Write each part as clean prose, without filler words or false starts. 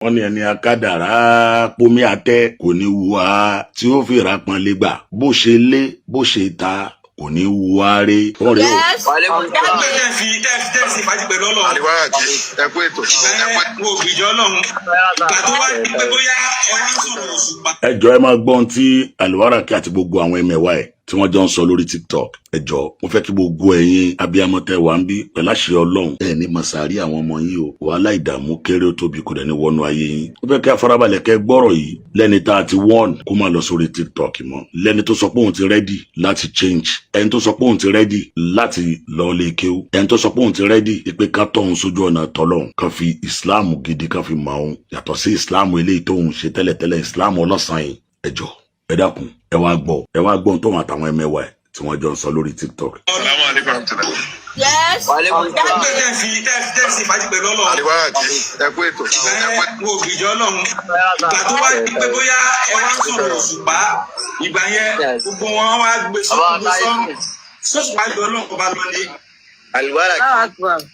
wọ́n ní ẹni akádàrá pómi àtẹ kò ní wá tí ó fi ra pọn lé gbà bó ṣe lé bó ṣe ta kò ní wá rí. tẹ́sí fàájì pẹ̀lú ọlọ́run. àdìwárà tí ẹ kú ètò. mo gbìjọ ọlọ́run. ìgbà tó wá ní pé bóyá ẹ wá sọ̀rọ̀ òṣùpá. ẹ jọ̀ọ́ ẹ máa gbọ́n tí Alwaraki àti gbogbo àwọn ẹmẹ̀wà ẹ̀ tí wọ́n jọ ń sọ lórí TikTok. ẹ jọ̀ọ́ mo fẹ́ kí gbogbo ẹ̀yin abiyamọ tẹ́ wà ń bí pẹ̀lú àṣẹ Ọlọ́run ẹ ní masari àwọn ọmọ yín o wàhálà ìdààmú kéré ó tóbi kò dẹ̀ ní wọnú ayé yín. mo fẹ́ kí afárábalẹ̀ kẹ́ gbọ́rọ̀ yìí lẹ́ni tá a ti wọ́n kó má lọ sórí TikTok mọ́, lẹ́ni tó sọ pé òun ti rẹ́dì láti change, ẹni tó sọ pé òun ti rẹ́dì láti lọ lè kéwú, ẹni tó sọ pé òun ti rẹ́dì pé ká tọ̀hún sójú ọ̀nà tọ́lọ́hún kan fi ìsìláàmù gidi kan fi mọ̀ ọ́n yàtọ̀ sí ìsìláàmù eléyìí tóun ṣe tẹ́lẹ̀tẹ́lẹ̀ ìsìláàmù ọlọ́sàn yìí. ẹ jọ̀ọ́ ẹ dákun ẹ wá gbọ́ tóun àtàwọn ẹmẹ̀wà ẹ̀ tí wọ́n jọ ń sọ lórí TikTok. Yes. tẹ́sí fàájì pẹ̀lú ọlọ́run. àdìwárà tí ẹ kú ètò. mo gbìjọ ọlọ́run. ìgbà tó wá ní pé bóyá ẹ wá sọ̀rọ̀ òṣùpá ìgbà yẹn gbogbo wọn wá gbé sọ́run sọ́ṣùpá jọ ọlọ́run kó bá lọ ní. Alwaraki.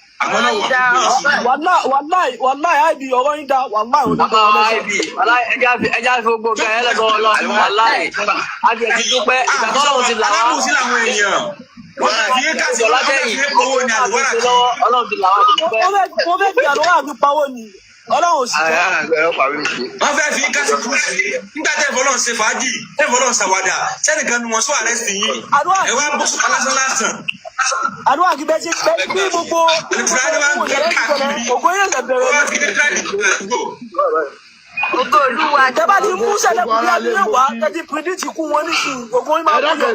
wàláì àìbí ọ̀rọ̀ yín dá wàláì àìbí ẹja fi gbogbo kẹrẹ lẹ́gbọ̀n ọlọ́run wàláì àti ẹ̀jí dúpẹ́ ìgbà tó lọ́run ti là wá. alábòsí làwọn èèyàn wọ́n fi kásì ọlọ́dẹ́yìn owó ní Alwaraki. ọlọ́run ti là wá dúpẹ́. mo fẹ́ fi Alwaraki pawó ni ọlọ́run sì jẹ́. wọ́n fẹ́ fi kásì kúrò sí nígbà tẹ́ fọlọ́n ṣe fàájì tẹ́ fọlọ́n ṣàwádà sẹ́nìkan ni wọ́n sọ àrẹ́sì yìí ẹ wá bó sọ lásán. Alwaraki bẹ́ẹ̀ ṣe pẹ́ bí gbogbo ògbó yẹn lè bẹ̀rẹ̀ Gbogbo olúwa tẹ́bá ti mú sẹ́lẹ̀ kúrẹ́ àdúrà wá tẹ́tí pírídìtì kú wọn nísìnyí gbogbo yín máa kú yọ.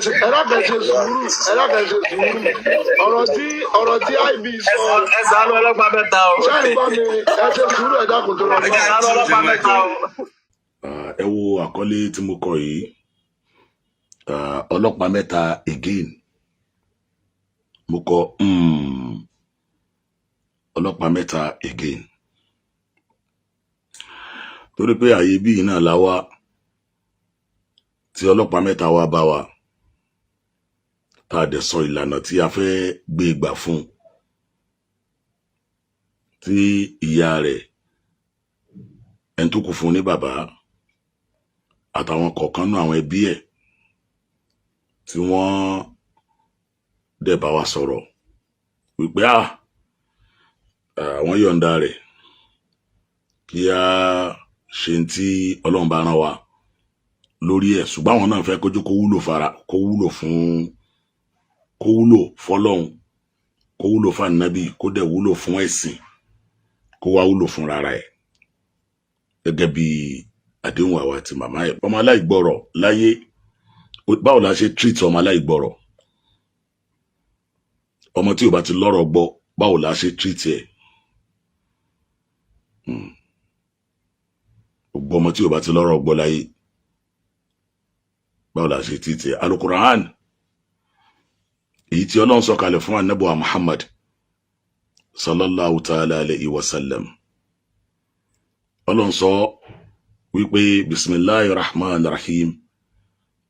ọ̀rọ̀ tí IB sọ. ẹ ṣàánú ọlọ́pàá mẹ́ta o. sẹ́yìn bá mi ẹ ṣe sùúrù ẹ̀dá kò tó lọ. ẹ ṣàánú ọlọ́pàá mẹ́ta o. ẹ wo àkọlé tí mo kọ yìí ọlọ́pàá mẹ́ta again mo kọ ọlọ́pàá mẹ́ta again torí pé àyè bíi náà la wá tí ọlọ́pàá mẹ́ta wá bá wa tá a dẹ̀ sọ ìlànà tí a fẹ́ gbé gbà fún tí ìyá rẹ̀ ẹni tó kù fún ní bàbá àtàwọn kọ̀ọ̀kan náà àwọn ẹbí ẹ̀ tí wọ́n dẹ̀ bá wa sọ̀rọ̀ wípé àwọn yọ̀ǹda rẹ̀ kí a ṣe tí Ọlọ́run bá rán wa lórí ẹ̀ ṣùgbọ́n àwọn náà fẹ́ kójú kó wúlò fọ́lọ́run kó wúlò fún ànábì kó dẹ̀ wúlò fún ẹ̀sìn kó wá wúlò fún rárá ẹ̀ gẹ́gẹ́ bí àdéhùn àwa àti màmá ẹ̀. ọmọ aláìgbọ́rọ̀ láyé báwo la ṣe treat ọmọ aláìgbọ́rọ̀ ọmọ tí ò bá ti lọ́rọ̀ gbọ́ báwo la ṣe treat ẹ̀ gbogbo ọmọ tí ò bá ti lọ́rọ̀ gbọ́ láyé báwo la ṣe treat ẹ̀. Al-Qur'an èyí tí Ọlọ́run sọ kalẹ̀ fún anábọ̀wá Muhammad sallallahu ta'ala alayhi wa sallam Ọlọ́run sọ wípé bismillahir rahmanir rahim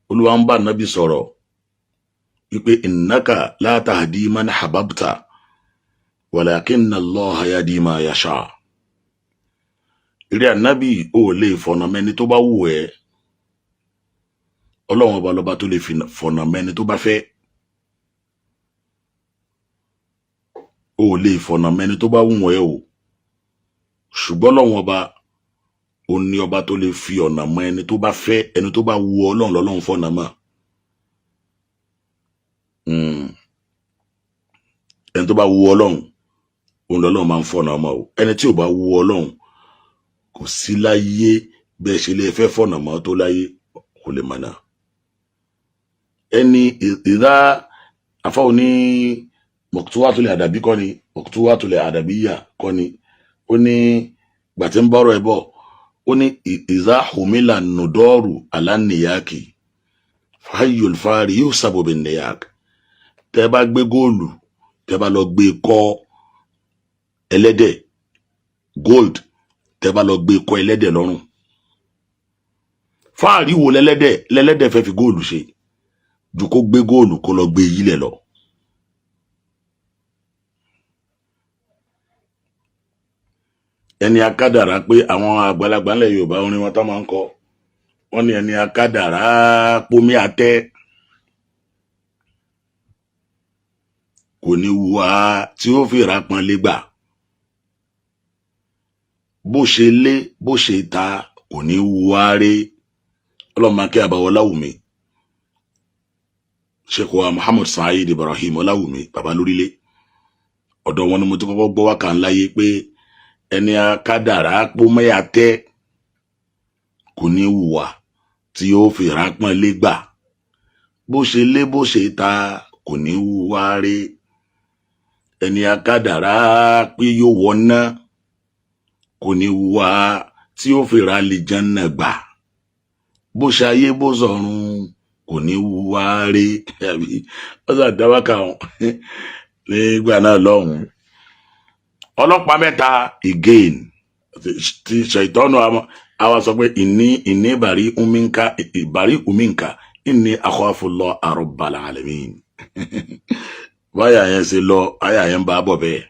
Olúwa ń bá nábì sọ̀rọ̀ wípé innaka la tahdi man hababta walakinna Allaha yahdi ma yasha. Ìrẹ́ ànábì ò lè fọ̀nà mẹ́ni tó bá wù ẹ́ Ọlọ́run ọba lọ́ba tó lè fọ̀nà mẹ́ni tó bá fẹ́. ò lè fọ̀nà mẹ́ni tó bá wù ẹ́ o ṣùgbọ́n Ọlọ́run ọba ó ní ọba tó lè fi ọ̀nà mọ́ ẹni tó bá fẹ́ ẹni tó bá wù Ọlọ́run lọ́lọ́run fọ̀nà mọ́. ẹni tó bá wù Ọlọ́run òun lọ́lọ́run máa ń fọ̀nà mọ́ o ẹni tí ò bá wù Ọlọ́run kò sí láyé bẹ́ẹ̀ ṣe lè fẹ́ fọ̀nà mọ́ tó láyé kò lè mọ̀nà. ẹni ìdá afáwọn ní Maqtu'atul Adabi kọ́ ni Maqtu'atul Adabiyya kọ́ ni ó ní gbàtí ń bọ́rọ̀ ẹ̀ bọ̀ ó ní ìdá humila nudoru alánìyàkì fàáyùl fàárì yóò sábòbí nìyàk. tẹ́ bá gbé góòlù tẹ́ bá lọ gbé kọ́ ẹlẹ́dẹ̀ gold tẹ́ bá lọ gbé kọ́ ẹlẹ́dẹ̀ lọ́rùn fàárì wo lẹ́lẹ́dẹ̀ fẹ́ fi góòlù ṣe ju kó gbé góòlù kó lọ gbé yílẹ̀ lọ. ẹni akádàrá pé àwọn àgbàlagbà ńlẹ̀ Yorùbá orin wọn tó máa ń kọ wọ́n ní ẹni akádàrá pómi àtẹ kò ní wá tí ó fi rápọn lé gbà bó ṣe lé bó ṣe ta kò ní wá rí ọlọ́mọ akẹ́ àbáwọ̀ Ọláwùmí Sheikh wa Muhammad Saheed Ibrahim Ọláwùmí bàbá lórílẹ̀ ọ̀dọ̀ wọn ni mo ti kọ́kọ́ gbọ́ wákà ńláyé pé ẹni akádàrá pómi àtẹ kò ní wá tí ó fi rápọn lé gbà bó ṣe lé bó ṣe ta kò ní wá rí ẹni akádàrá pé yóò wọná kò ní wá tí ó fi ra lè jẹ́nà gbà bó ṣe ayé bó sọ̀run kò ní wá rí ọ̀sà dáwàkà nígbà náà lọ́hùn ọlọ́pàá mẹ́ta again ti ṣètọ́nù àwa sọ pé ìní bàrí uminka ìní akhafullah rabbal alamin báyà yẹn ṣe lọ àyà yẹn bá bọ̀ bẹ́ẹ̀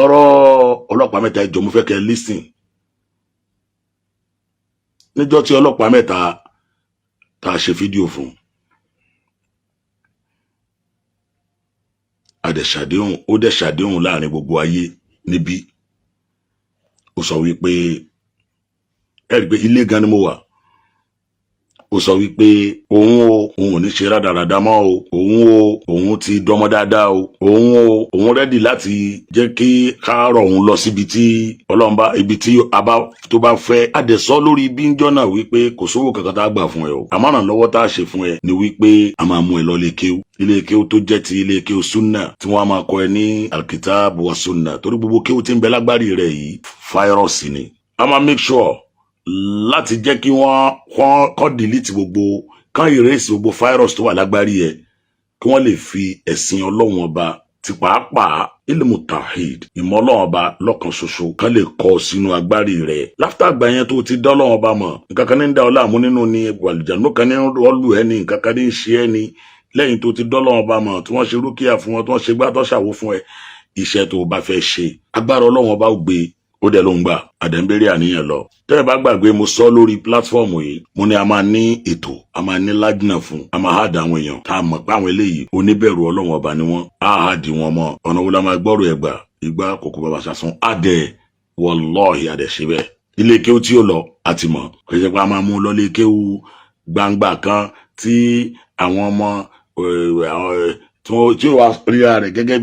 ọ̀rọ̀ ọlọ́pàá mẹ́ta ìjọ mo fẹ́ kẹ́ lísìn níjọ́ tí ọlọ́pàá mẹ́ta tá a ṣe fídíò fún adẹ̀ṣàdéhùn ó dẹ̀ ṣàdéhùn láàrin gbogbo ayé níbí ó sọ wípé ẹ̀rí pé ilé gan ni mo wà ó sọ wípé òun ò ní ṣe rádaràda mọ́ òun ti dọmọ dáadáa òun rẹ́dì láti jẹ́ kí káàrọ̀ òun lọ síbi tí Ọlọ́run bá ibi tí tó bá fẹ́ adẹ̀sọ́ lórí bíńjọ́ náà wípé kò sówó kankan tá a gbà fún ẹ o àmọ́ràn lọ́wọ́ tá a ṣe fún ẹ ni wípé a máa mú ẹ lọ ilé kéwú tó jẹ́ ti ilé kéwú súnà tí wọ́n á máa kọ́ ẹ ní alkitab wa súnà torí gbogbo kéwú tí ń bẹ lágbárí rẹ̀ yìí fáírọ̀sì ni a máa make sure láti jẹ́ kí wọ́n kọ́ delete gbogbo kán erase gbogbo virus tó wà lágbárí ẹ̀ kí wọ́n lè fi ẹ̀sìn Ọlọ́run ọba ti pàápàá ilmu tawhid ìmọ̀ Ọlọ́run ọba lọ́kan ṣoṣo kán lè kọ́ sínú agbárí rẹ̀ láfítà àgbà yẹn tó ti dá Ọlọ́run ọba mọ̀ nǹkan kan ní ń dá ọ láàmú nínú ni àlùjànnú kan ní rọ́ọ̀lù ẹ ní nǹkan kan ní ń ṣe ẹ ní lẹ́yìn tó ti dá Ọlọ́run ọba mọ̀ tí wọ́n ṣe rúkìá fún wọn tí wọ́n ṣe gbá tó ṣàwó fún ẹ iṣẹ́ tó bá fẹ́ ṣe agbára Ọlọ́run ọba ó gbé ó dẹ̀ ló ń gbà àdẹ́ńbẹ̀rẹ̀ àníyàn lọ tẹ́lẹ̀ bá gbàgbé mo sọ lórí pílátífọ́ọ̀mù yìí mo ní a máa ní ètò a máa ní lájìnà fún a máa hàdà àwọn èèyàn tá a mọ̀ pé àwọn eléyìí oníbẹ̀rù Ọlọ́run ọba ni wọ́n á hàdì wọn mọ́ ọ̀nà wo la máa gbọ́rò ẹ̀gbà ìgbà kòkó bàbá ṣàṣùn àdẹ̀ wallahi àdẹ̀ ṣe bẹ́ẹ̀ ilé kéwú tí ó lọ àti mọ̀ kò ṣe pé a máa mú lọ ilé kéwú gbangba kan tí àwọn ọmọ tí ó wà ríra rẹ̀ gẹ́gẹ́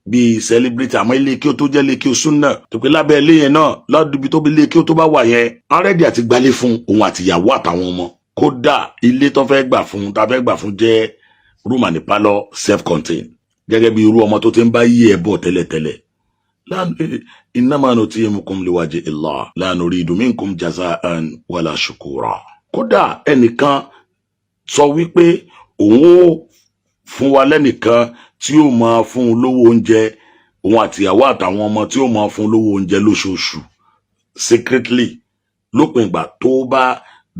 bíi celebrity àmọ́ ilé kí o tó jẹ́ ilé kí o súnà tó pé lábẹ́ ilé yẹn náà ládùúgbò tó bí ilé kí o tó bá wà yẹn arẹ́dì àti gbalé fún òun àti ìyàwó àtàwọn ọmọ kódà ilé tó fẹ́ gbà fún tá fẹ́ gbà fún jẹ́ room and parlour self-contained gẹ́gẹ́ bí irú ọmọ tó ti ń bá yí ẹ̀ bọ̀ tẹ́lẹ̀tẹ́lẹ̀ innama nutimukum liwaji Allah la nuridu minkum jaza'an wala shukura kódà ẹnìkan sọ wípé òun ó fún wa lẹ́nìkan tí ó máa fún un lówó oúnjẹ òun àtìyàwó àtàwọn ọmọ tí ó máa fún un lówó oúnjẹ lóṣooṣù secretly lópin ìgbà tó bá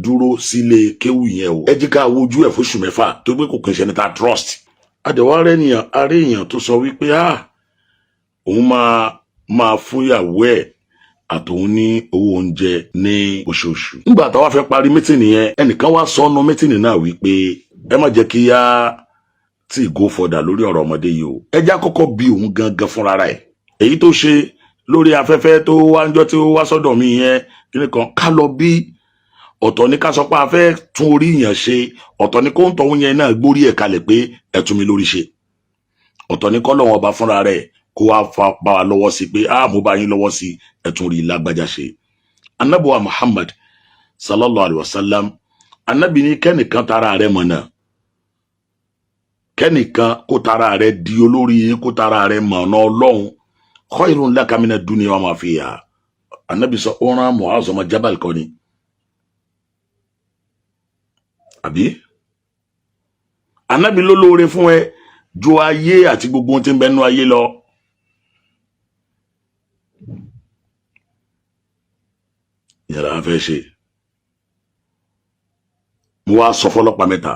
dúró sílé kéwù yẹn o ẹ jí ká wojú ẹ̀ fóṣù mẹ́fà tó gbé kò kí n ṣe ní ta trust àdẹ̀wà rẹ̀ nìyàn aré èèyàn tó sọ wípé òun máa fún ìyàwó ẹ̀ àtòun ní owó oúnjẹ ní oṣooṣù nígbà táwa fẹ́ parí mítìnì yẹn ẹnìkan wá sọnù mítìnì náà wípé ẹ má jẹ́ kí yá tí go further lórí ọ̀rọ̀ ọmọdé yìí o ẹjá kọ́kọ́ bí òun gangan fúnra rẹ̀ èyí tó ṣe lórí afẹ́fẹ́ tó wá ńjọ́ tí ó wá sọ́dọ̀ mi yẹn kíni kan ká lọ bí ọ̀tọ̀ ní ká sọ pé a fẹ́ tún orí yẹn ṣe ọ̀tọ̀ ní kó ń tọ̀hún yẹn náà gbórí ẹ̀ kalẹ̀ pé ẹ tún mi lórí ṣe ọ̀tọ̀ ní kọ́ lọ́wọ́ ọba fúnra rẹ̀ kó wá bá wa lọ́wọ́ sí pé mo bá yín lọ́wọ́ sí ẹ tún rí lágbájá ṣe anabuwa Muhammad sallallahu alayhi wa sallam anabi ní kẹ́nìkan tara rẹ̀ mọ̀ náà kẹ́nìkan kó tara rẹ̀ di olórí kó tara rẹ̀ mọ̀ ọ̀nà Ọlọ́run khairun laka mina dunya wa ma fiha anabi sọ ọ̀ràn Mu'az ọmọ Jabal kọ́ ni àbí anabi ló lóore fún ẹ ju ayé àti gbogbo ohun tí ń bẹ nínú ayé lọ yàrá fẹ́ ṣe mo wá sọ fọ́lọ́pàá mẹ́ta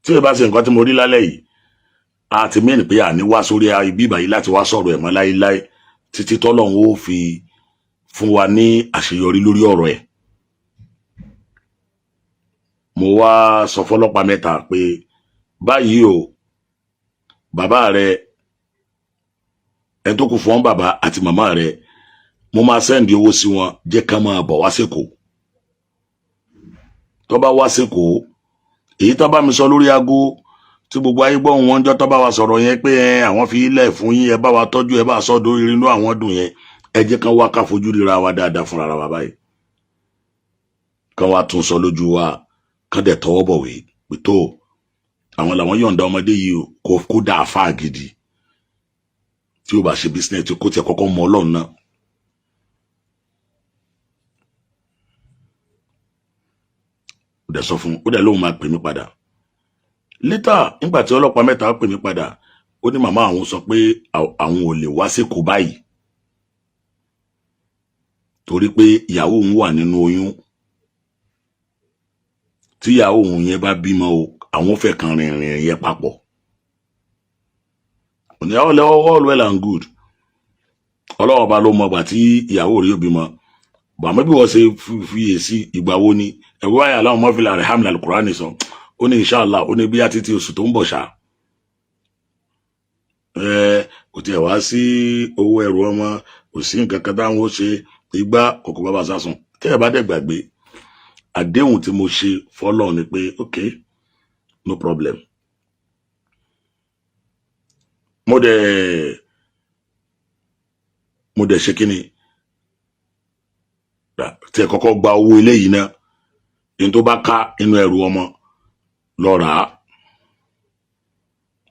tí ẹ bá ṣe nǹkan tí mo rí lálẹ́ yìí a ti mẹ́rin pé àní wá sórí ibi báyìí láti wá sọ̀rọ̀ ẹ̀ mọ́ láéláé títí tọ́lọ́run ó fi fún wa ní àṣeyọrí lórí ọ̀rọ̀ ẹ̀. mo wá sọ fọ́lọ́pàá mẹ́ta pé báyìí o bàbá rẹ ẹ tó kù fún bàbá àti màmá rẹ mo máa sẹ́ndì owó sí wọn jẹ́ ká máa bọ̀ wá sẹ́kọ̀ọ́. tó bá wá sẹ́kọ̀ọ́ èyí tó bá mi sọ lórí aago tí gbogbo ayé gbọ́ wọn jọ tó bá wa sọ̀rọ̀ yẹn pé àwọn fi ilẹ̀ fún yín ẹ bá wa tọ́jú ẹ bá sọ́dọ̀ inú àwọn dùn yẹn ẹ jẹ́ kán wá ká fojú ríra wa dáadáa fúnra wa báyìí kán wá tún sọ lójú wa kán dẹ̀ tọwọ́ bọ̀wé pé tó àwọn làwọn yọ̀ǹda ọmọdé yìí kó dá àfáà gidi tí ó bá ṣe business tí kò tiẹ̀ kọ́kọ́ mọ Ọlọ́run náà. ó dẹ̀ sọ fún ó dẹ̀ lóun máa pè mí padà létà nígbà tí ọlọ́pàá mẹ́ta pè mí padà ó ní màmá àwọn sọ pé àwọn ò lè wá sékòó báyìí torí pé ìyàwó òun wà nínú oyún tí ìyàwó òun yẹn bá bímọ o àwọn fẹ́ kan rìnrìn yẹn papọ̀ òní all well and good ọlọ́wọ́ bá ló mọ gbà tí ìyàwó rẹ̀ yóò bímọ bàmọ́ bí wọ́n ṣe fiyèsí ìgbà wo ni ẹ̀wọ́ àyà láwọn mọ́fìlà rẹ̀ hamlin alukurani sọ ó ní inshallah ó ní bí a títí oṣù tó ń bọ̀ ṣá kò tiẹ̀ wá sí owó ẹrù ọmọ kò sí nǹkan kan táwọn ó ṣe igbá kòkó bàbá sásùn tẹ́ ẹ bá dẹ̀ gbàgbé àdéhùn tí mo ṣe fọ́lọ́ ni pé ok no problem mo dẹ̀ ṣe kíni tí ẹ kọ́kọ́ gba owó eléyìí náà ní tó bá ká inú ẹrù ọmọ lọ rà á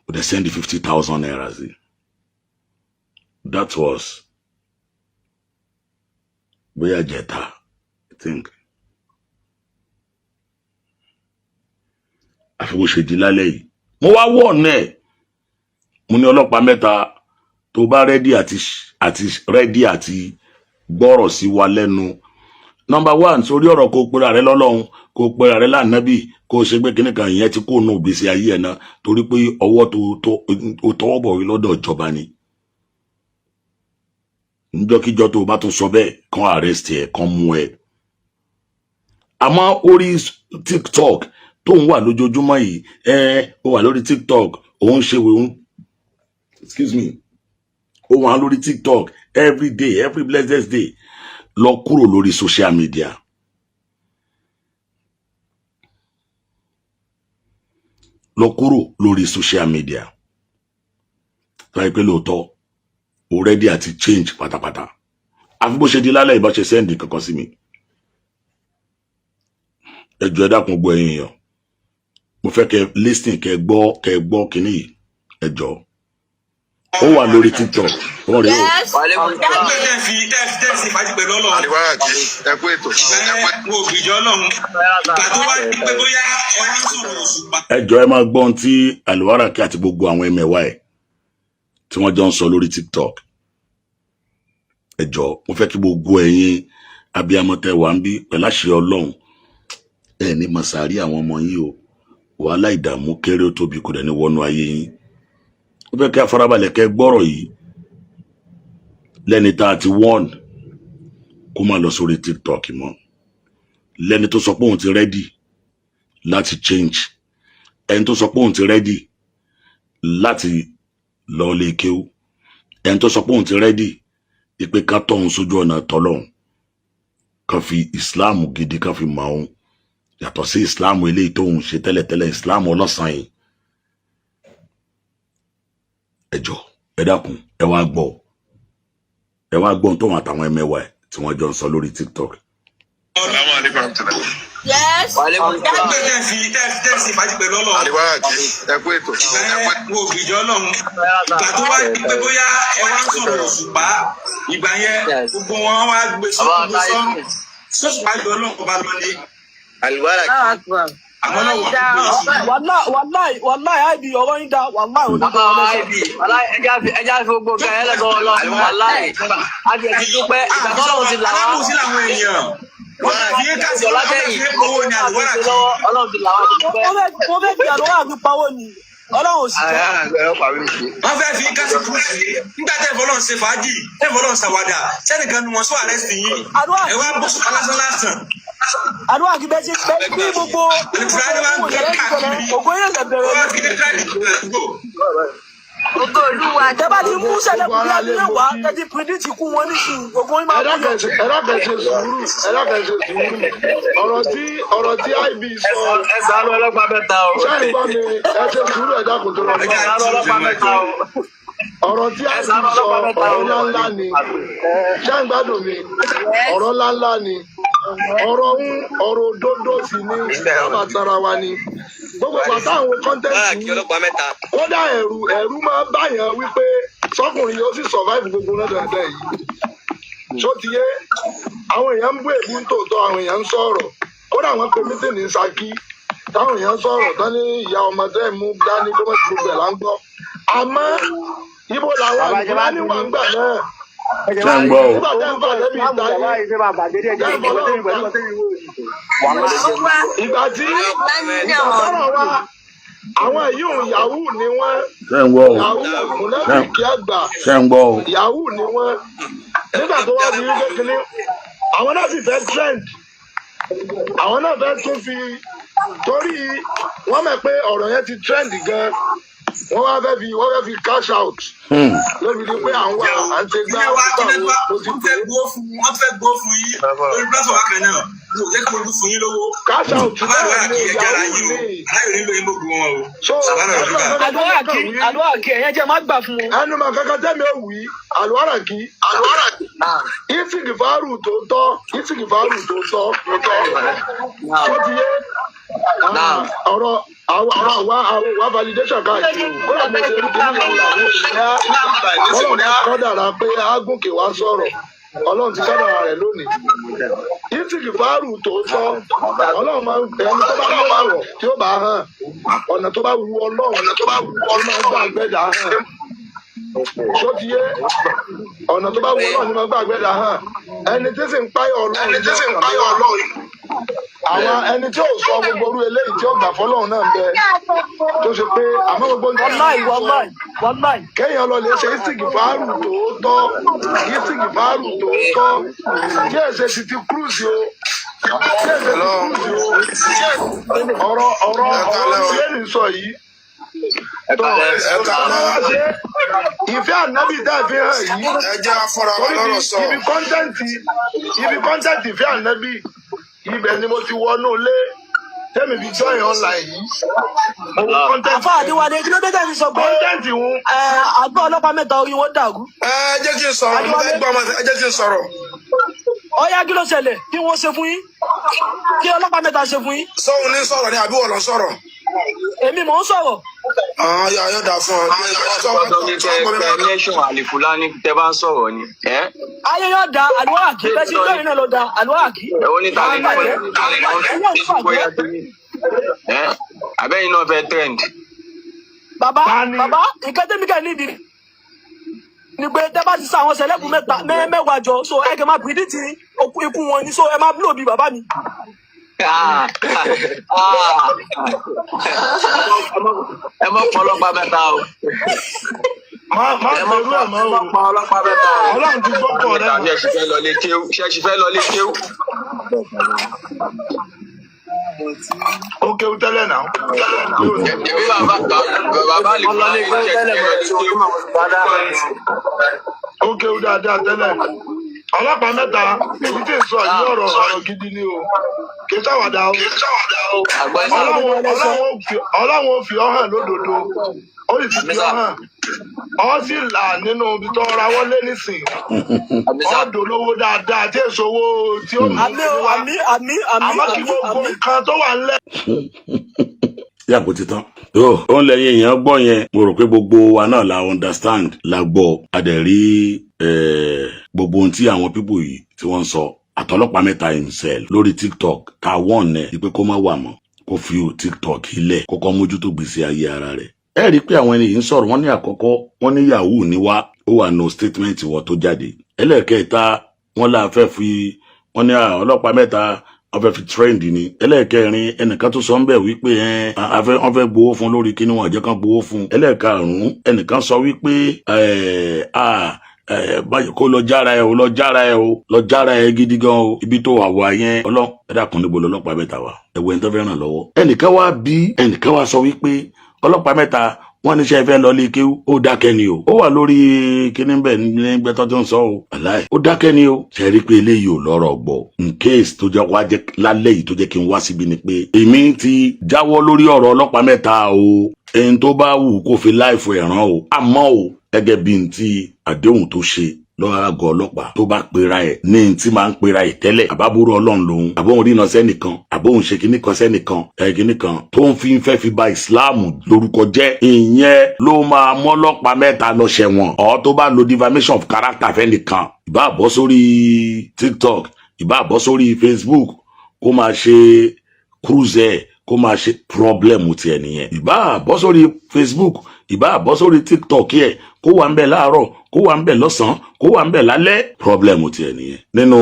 ó dẹ̀ send 50,000 naira sí that was bóyá jẹta I think àfi bó ṣe di lálẹ́ yìí mo wá wọ̀ náà mo ní ọlọ́pàá mẹ́ta tó bá rẹ́dí àti gbọ́rọ̀ sí wa lẹ́nu. Number one, sórí ọ̀rọ̀ kó pera rẹ lọ́lọ́run kó pera rẹ lánàbì kó ṣe gbé kíní kan ìyẹn tí kò nù gbèsè ayé ẹ̀ náà torí pé ọwọ́ tó tọwọ́ bọ̀ wí lọ́dọ̀ ìjọba ni. níjọ́kíjọ́ tó bá tún sọ bẹ́ẹ̀ kán arrest ẹ̀ kán mú ẹ. àmọ́ orí TikTok tó ń wà lójoojúmọ́ yìí ó wà lórí TikTok òun ṣe òun excuse me ó wà lórí TikTok every day every blessed day lọ kúrò lórí social media. lọ kúrò lórí social media. láì pé lóòótọ́ already àti change pátápátá. àfi bó ṣe di lálẹ́ ìbá ṣe sẹ́ndì kankan sí mi. ẹ jọ̀ọ́ ẹ dákun gbọ́ ẹ̀yin èèyàn. mo fẹ́ kẹ́ listening kẹ́ gbọ́ kíní yìí ẹ jọ̀ọ́. ó wà lórí TikTok wọn rèé o. ẹ jọ̀ọ́ ẹ máa gbọ́ ohun tí Alwaraki àti gbogbo àwọn ẹmẹ̀wà ẹ̀ tí wọ́n jọ ń sọ lórí TikTok. ẹ jọ̀ọ́ mo fẹ́ kí gbogbo ẹ̀yin abiyamọ tẹ́ wà ń bí pẹ̀lú àṣẹ Ọlọ́run ẹ ní masari àwọn ọmọ yín o wàhálà ìdààmú kéré ó tóbi kò dẹ̀ ní wọnú ayé yín. ó fẹ́ kí afárabalẹ̀ kẹ́ gbọ́rọ̀ yìí lẹ́ni tá a ti wọ́n kó má lọ sórí TikTok mọ́ lẹ́ni tó sọ pé òun ti rẹ́dì láti change ẹni tó sọ pé òun ti rẹ́dì láti lọ lè kéwú ẹni tó sọ pé òun ti rẹ́dì ìpè ká tọ̀hún sójú ọ̀nà tọ́lọ́hún kan fi Islam gidi kan fi mọ̀ ọ́n yàtọ̀ sí Islam eléyìí tóun ṣe tẹ́lẹ̀tẹ́lẹ̀ Islam ọlọ́sàn yìí. ẹ jọ̀ọ́ ẹ dákun ẹ wá gbọ́ tóun àtàwọn ẹmẹ̀wà ẹ̀ tí wọ́n jọ ń sọ lórí TikTok. Yes. Alwaraki ẹ kú ètò. Wo ògbìjọ́ Ọlọ́run ìgbà tó wá di pé bóyá ẹ wá ń sọ̀rọ̀ òṣùpá ìgbà yẹn gbogbo wọn wá gbé sọ́run sọ́ṣùpá ìgbà Ọlọ́run kò bá lọ ní. Alwaraki. Àmọ́ náà Wàláì àìbí ọ̀rọ̀ yín dá wàláì ò dábàá ẹja fi gbogbo ọgá ẹ lọ́dọ̀ Ọlọ́run wàláì àti ẹ̀sìn dúpẹ́ ìgbà tó lọ́wọ́ ti là wá. alábòsí làwọn èèyàn wọ́n ti fi kásì ọlọ́tẹ̀yìn owó ní Alwaraki. Ọlọ́run ti là wá ti dúpẹ́. mo fẹ́ fi Alwaraki pawó ni Ọlọ́run ò sì jẹ́. wọ́n fẹ́ fi kásì kúrúsì nígbà tẹ́ fọlọ́n ṣe fàájì tẹ́ fọlọ́n ṣàwádà sẹ́nìkan ni wọ́n sọ àrẹ́sì yìí ẹ wá bọ́ sọ́kà lásán lásán. Àdúrà kí bẹ́ẹ̀ ṣe bẹ́ẹ̀ bí gbogbo ògbó yẹn lè bẹ̀rẹ̀. Gbogbo olúwa Tẹ́ bá ti mú ṣẹlẹ̀ kúrú abúlé wá ẹ ti pírídìtì kú wọn nísìnyí gbogbo yín máa kú yọ. ẹ̀dákẹ́sẹ̀ sùúrù ọ̀rọ̀ tí IB sọ ẹ̀sán ọlọ́pàá mẹ́ta o. sẹ́yìn bá mi ẹ̀ṣẹ̀ sùúrù ẹ̀dákùn tó lọ bá ọlọ́pàá mẹ́ta o. ọ̀rọ̀ tí IB sọ ọ̀rọ̀ ńláńlá ni sẹ́yìn gbádùn mi ọ̀rọ̀ ńláńlá ni ọ̀rọ̀ òdodo sì ni ọba tara wa ni gbogbo bàtà àwọn kọ́ńtẹ́ǹtì kódà ẹ̀rù máa ń báyàn wípé sọkùnrin yóò sì survive gbogbo náà dandan yìí tó ti yé àwọn èèyàn ń bú èbú tòótọ́ àwọn èèyàn ń sọ̀rọ̀ kódà wọ́n pe mítìnì ní Ṣakí táwọn èèyàn sọ̀rọ̀ tán ní ìyá ọmọdé mú dání kó mọ̀ sí gbogbo ẹ̀ là ń gbọ́ àmọ́ ibo làwọn àgbà níwà ń gbà náà. Ṣé ń gbọ́ o? Nígbà tẹ́ ń bọ̀ débi ìta yìí ìgbà tí ìgbàsọ̀rọ̀ wa àwọn èyí òun yahoo ni wọ́n Ṣé ń gbọ́ o? yahoo mùnàfíkì àgbà Ṣé ń gbọ́ o? yahoo ni wọ́n nígbà tó wá fi rí kékeré àwọn náà sì fẹ́ trend àwọn náà fẹ́ tún fi torí wọ́n mọ̀ pé ọ̀rọ̀ yẹn ti trend gan wọ́n fẹ́ fi cash out lórí ni pé àwọn àǹtẹ̀gbá mo ti fẹ́ gbó fún yín lórí pílátọ̀ wákàn náà mo jẹ́ kí mo fún yín lówó. cash out náà ní ìyàwó mi aláyọ̀ nílò yín gbogbo wọn o. Àdúrà kí ẹ̀yẹ́ jẹ́ má gbà fún wọn. ẹnu mà kankan tẹ́mi ò wí àlùwárà kí ìsìnkìfàárù tó tọ́ tó ti yé ọ̀rọ̀ àwa validation káàkiri kódà mo ṣe rí kí ní ọ̀la kọ́dàrà pé agúnkè wá sọ̀rọ̀ ọlọ́run ti kọ́dàrà rẹ̀ lónìí ìsìnkìfàárù tó tọ́ ọlọ́run máa ń ẹni tó bá lọ́wọ́ tí ó bá hàn ọ̀nà tó bá wu ọlọ́run máa ń gbà gbẹ́dà hàn ṣó ti yé ọ̀nà tó bá wu ọlọ́run ni máa ń gbà gbẹ́dà hàn ẹni tí sì ń páyọ̀ ọlọ́run àwọn ẹni tí ò sọ gbogbo orú eléyìí tí ó gbà fọlọ́run náà ń bẹ tó ṣe pé àmọ́ gbogbo ń Wàláì. kéèyàn lọ lè ṣe ìsìnkìfàárù tòótọ́ tí èsè sì ti cruise o ọ̀rọ̀ lẹ́nu sọ yìí ìfẹ́ ànábì dá fi hàn yìí ibi kọ́ńtẹ́ǹtì ìfẹ́ ànábì ibẹ̀ ni mo ti wọnú ilé tẹ́mi fi join online yìí. Àfá Adéwálé kí ló dé tẹ́mi sọ pé kọ́ńtẹ́ǹtì wọn. àgbọ̀ ọlọ́pàá mẹ́ta orí wọn dàrú. Jẹ́ kí n sọ̀rọ̀ mo fẹ́ gbọ́ ọmọ ẹ jẹ́ kí n sọ̀rọ̀. Ọ̀yá kí ló ṣẹlẹ̀ kí wọ́n ṣe fún yín kí ọlọ́pàá mẹ́ta ṣe fún yín. Sọ́hun ní sọ̀rọ̀ ni àbí wọ́n lọ sọ̀rọ̀. Èmi mò ń sọ̀rọ̀. Yóò dà fún ọ. Nation Alifulani tẹ bá ń sọ̀rọ̀ ni. Ayé yóò da àlùwárà kí bẹ́ẹ̀ sí ìjọba náà ló da àlùwárà kí. Ẹ̀wọ́n ní tàlẹ́ náà abẹ́yìn náà fẹ́ trend. Bàbá ìkẹ́tẹ́míkẹ́ nídìí ni pé tẹ́ bá ti sa àwọn sẹ̀lẹ́kùn mẹ́wàá jọ so ẹ kẹ́ máa pìrìdìtì ikú wọn ni so ẹ máa búlò bí bàbá mi. Ẹ mọ̀ pọ̀ ọlọ́pàá mẹ́ta o. Má pa ọlọ́pàá mẹ́ta o. Ọlọ́run ti gbọ́ pọ̀ rẹ̀. Ṣẹ́ṣi fẹ́ lọ lé kéwú. Ó kéwú tẹ́lẹ̀ náà. Èmi bàbá Alifulani ṣẹ́ṣi fẹ́ lọ lé kéwú. Ó kéwú dáadáa tẹ́lẹ̀. Ọlọ́pàá mẹ́ta èyí tí ń sọ yìí ọ̀rọ̀ gidi ni o. Kì í ṣàwàdà o. Ọlọ́run ò fi ọ́ hàn lódodo. Ó sì ti fi ọ́ hàn. Ọ sì là nínú ibi tó ra wọlé nísìn. Ọ dolówó dáadáa tí èso owó tí ó mú wá. Àmọ́ kí gbogbo nǹkan tó wà ńlẹ̀. Yàgò títán. Ó ń lẹ́yìn èèyàn gbọ́ yẹn mo rò pé gbogbo wa náà la understand la gbọ́ a dẹ̀ rí gbogbo ohun tí àwọn pípò yìí tí wọ́n ń sọ àtọlọ́pàá mẹ́ta himself lórí TikTok ta wọ́n nẹ ìpé kó má wà mọ́ kó fi TikTok ilẹ̀ kókó mójútó gbèsè ayé ara rẹ̀. Ẹ rí i pé àwọn ènìyàn ń sọ̀rọ̀ wọ́n ní àkọ́kọ́ wọ́n ní yahoo ní wá ó wà no statement wọ́n tó jáde. Ẹlẹ́ẹ̀kẹta wọ́n la fẹ́ fi wọ́n ní ọlọ́pàá mẹ́ta wọ́n fẹ́ fi trend ni. Ẹlẹ́ẹ̀kẹrin ẹnìkan tó sọ ń bẹ̀ wípé wọ́n fẹ́ gbowó fún lórí kíní wọn jẹ́ kán gbowó fún. Ẹlẹ́ẹ̀karùn-ún ẹnìkan sọ wípé báyìí kó lọ jára ẹ gidi gan o ibi tó wà yẹn Ọlọ́run ẹ dákun níbo lọ́lọ́pàá mẹ́ta wà ẹ̀wọ̀ ẹni tó fẹ́ ràn lọ́wọ́. ẹnìkan wá sọ wípé ọlọ́pàá mẹ́ta wọ́n níṣẹ́ fẹ́ lọ lé kéwú ó dákẹ́ ni o ó wà lórí kíní bẹ́ẹ̀ nígbẹ́tọ́ tó ń sọ o aláì ó dákẹ́ ni o ṣe rí pé eléyìí ò lọ́rọ̀ gbọ́ in case tó jẹ́ wá jẹ́ lálẹ́ yìí tó jẹ́ kí n wá síbi ni pé èmi ti jáwọ́ lórí ọ̀rọ̀ ọlọ́pàá mẹ́ta o ẹni tó bá wù kó fi láìfo ẹ̀ràn o àmọ́ o gẹ́gẹ́ bí n ti àdéhùn tó ṣe lọ́wọ́ àgọ́ ọlọ́pàá tó bá pera ẹ̀ ní tí máa ń pera ẹ̀ tẹ́lẹ̀ àbábúrò Ọlọ́run lòun àbóhun ríran sẹ́nìkan àbóhun ṣe kíní kan sẹ́nìkan kíní kan tó ń fẹ́ fi ba ìsìláàmù lórúkọ jẹ́ ìyẹn ló máa mọ́lọ́pàá mẹ́ta lọ ṣẹ̀wọ̀n ọ̀ tó bá lo defamation of character fẹ́nìkan ìbá bọ́ sórí TikTok ìbá bọ́ sórí Facebook kó máa ṣe cruise kó máa ṣe problem tiẹ̀ nìyẹn ìbá bọ́ sórí Facebook ìbá bọ́ sórí TikTok yẹ kó wà ń bẹ̀ láàárọ̀ kó wà ń bẹ̀ lọ́sàn-án kó wà ń bẹ̀ lálẹ́ problem tiẹ̀ nìyẹn. nínú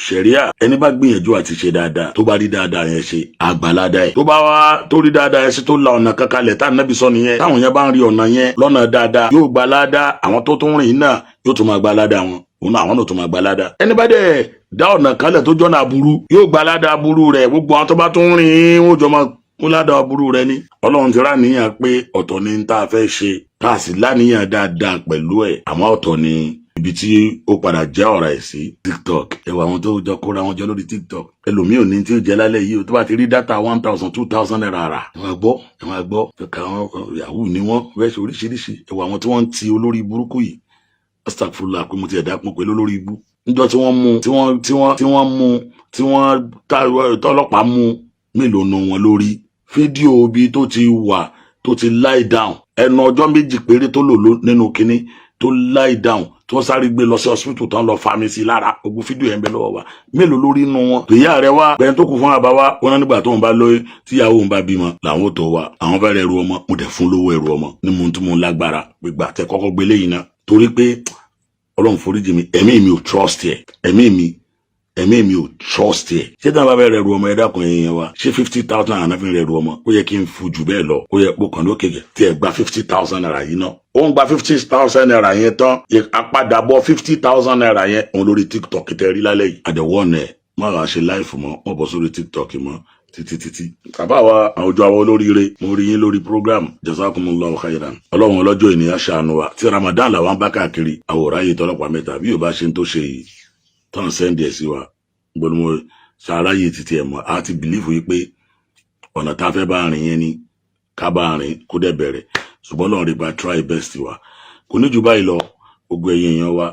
ṣẹ̀ríà ẹni bá gbìyànjú àti ṣe dáadáa tó bá rí dáadáa yẹn ṣe àgbàládá ẹ̀ tó bá wá tó rí dáadáa yẹn ṣe tó la ọ̀nà kankanlẹ̀ tá Ànábì sọ nìyẹn táwọn yẹn bá ń rí ọ̀nà yẹn lọ́nà dáadáa yóò gba ládàá àwọn tó tún rìn náà yóò tún máa gba ládàá wọn òun àwọn náà tún máa gba ládàá. ẹni bá dẹ̀ dá ọ̀nà kanlẹ̀ tó jọ́nà aburú yóò gba ládàá aburú rẹ̀ gbogbo àwọn tó bá tún rìn wọ́n jọ máa kó ládàá aburú rẹ̀ ní. Ọlọ́run ti rá níyàn pé ọ̀tọ̀ ni tá a fẹ́ ṣe tá a sì láníyàn dáadáa pẹ̀lú ẹ̀ àmọ́ ọ̀tọ̀ ni ibi tí ó padà já ọ̀rọ̀ ẹ̀ sí TikTok ẹwà àwọn tó jọ kóra wọn jọ lórí TikTok ẹlòmíì ò ní tí ó jẹ lálẹ́ yìí o tó bá ti rí dátà 1,000 2,000 naira rà ẹ máa gbọ́ kàkà àwọn yahoo ni wọ́n fẹ́ ṣe oríṣiríṣi ẹwà àwọn tí wọ́n ń ti olórí burúkú yìí astagfirullah pé mo ti ẹ̀dá pọ̀ pẹ̀lú olórí ibú níjọ́ tí wọ́n mú tí wọ́n tọ́lọ́pàá mú mélòó nu wọn lórí fídíò bí tó ti wà tó ti lie down ẹnu ọjọ́ méjì péré tó lò nínú kinní tó lie down tí wọ́n sáré gbé lọ sí hospital tán lọ fami sí lára gbogbo fídíò yẹn bẹ lọ́wọ́ wa mélòó lórí inú wọn ìyá rẹ wá bẹ́ẹ̀ tó kù fún àbá wa wọn nígbà tó ń bá lóyún tíyàwó ń bá bímọ làwọn tó wà àwọn fẹ́ rẹ̀ ẹrù ọmọ mo dẹ̀ fún lówó ẹrù ọmọ ní mo tún mo lágbára gbígbà tẹ kọ́kọ́ gbélé yìí náà torí pé Ọlọ́run foríjì mi ẹ̀mí mi ò trust ẹ̀ ẹ̀mí mi ò trust ẹ̀ ṣé tí wọn bá fẹ́ rẹ̀ ẹrù ọmọ ẹ dákun ẹ̀yìn wa ṣé 50,000 naira náà fi rẹ̀ ẹrù ọmọ ó yẹ kí n fu jù bẹ́ẹ̀ lọ ó yẹ kó kàn lókè tí ẹ gba 50,000 naira yìí náà ó ń gba 50,000 naira yẹn tán àpadàbọ̀ 50,000 naira yẹn òun lórí TikTok tẹ rí lálẹ́ yìí àdẹ̀wọ́n ẹ̀ má wàá ṣe láìfù mọ́ wọ́n bọ̀ sórí TikTok mọ́ títí. bàbá wa àwùjọ àwọn olóríire mo rí yín lórí program jazakumullahu khairan Ọlọ́run ọlọ́jọ́ ènìyàn ṣàánú wa tí Ramadan làwọn bá káàkiri àwòrán yìí tọ́lọ́pàá mẹ́ta bí yóò bá ṣe ń tó ṣe yìí tán sẹ́ndì ẹ̀ sí wa gbọ́dọ̀ mo ṣàráyè títí ẹ̀ mọ́ a ti bìlífù yìí pé ọ̀nà tá a fẹ́ bá rìn yẹn ni ká bá rìn kó dẹ̀ bẹ̀rẹ̀ ṣùgbọ́n lọ́run rí pa try best wa kò ní jù báyìí lọ gbogbo ẹ̀yin èèyàn wa